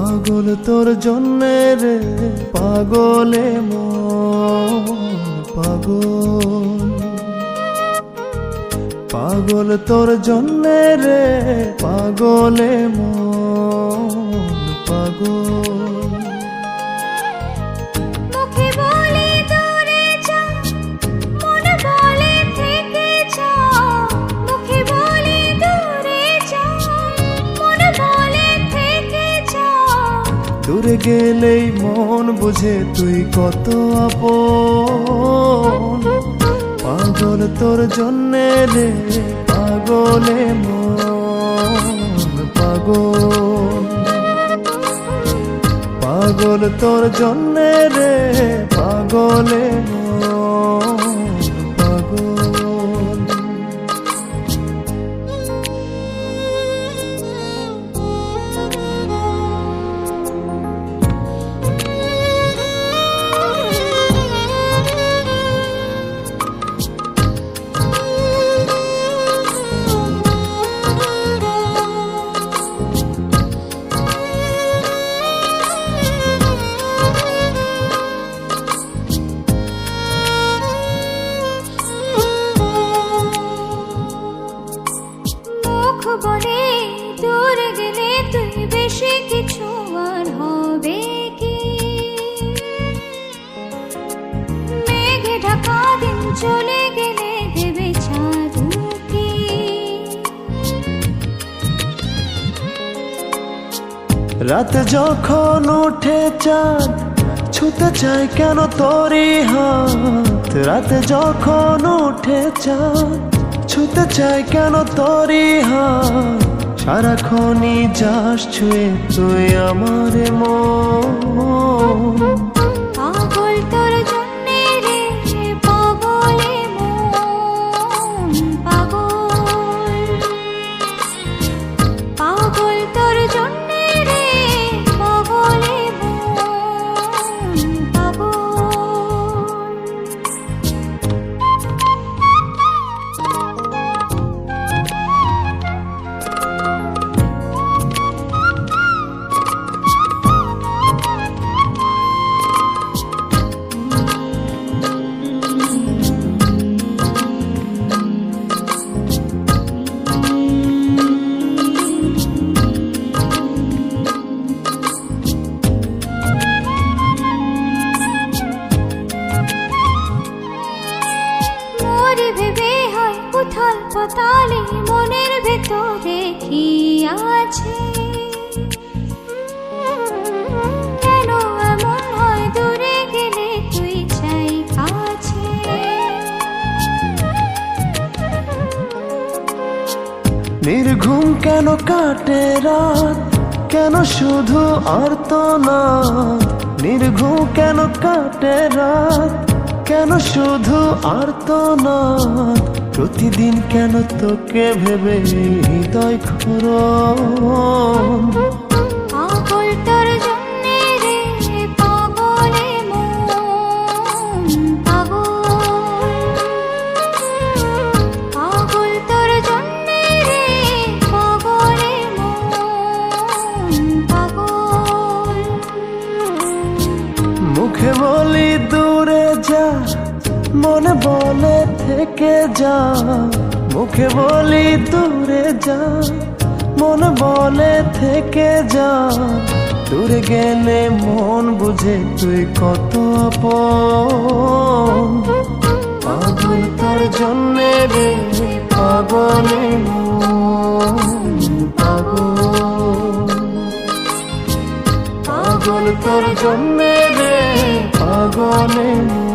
পাগল তোর জন্যে রে পাগলে মন পাগল, পাগল তোর জন্যে রে পাগলে মন পাগল। দূরে গেলেই মন বুঝে তুই কত আপন, পাগল তোর জন্যে রে পাগলে মন পাগল, পাগল তোর জন্যে রে পাগলে মন পাগল। বলে দূরে গেলে তুই বেশি কিছু আর হবে কি, মেঘে ঢাকা দিন চলে গেলে দেবে চাঁদ কি। রাত যখন উঠে চাঁদ ছুতে চাই কেন তোরই হাত, রাত যখন উঠে চাঁদ ছুতে চাই কেন তোরই হাত, সারাক্ষণই যাস ছুঁয়ে তুই আমার মন। পাগল তোর জন্যে রে পাগলে মন পাগল, পাগল তোর জন্যে রে পাগলে মন পাগল। ভেবে হয় উথাল পাতালে মনের ভেতরে কি আছে, কেন এমন হয় দূরে গেলে তুই চাই কাছে। নির্ঘুম কেন কাটে রাত, কেন শুধু আর্তনাদ, নির্ঘুম কেন কাটে রাত, কেন শুধু আর্তনাদ, প্রতিদিন কেন তোকে ভেবে হৃদয় ক্ষরণ। পাগল তোর জন্যে রে পাগলে মন পাগল, পাগল তোর জন্যে রে পাগলে মন পাগল। মুখে বলি দূরে যা, মনে বলে থেকে যা, মুখে বলি দূরে যা, মনে বলে থেকে যা, দূরে গেলে মন বুঝে তুই কত আপন, পাগল তোর জন্যে রে পাগলে মন পাগল, পাগল তোর জন্যে রে পাগলে মন।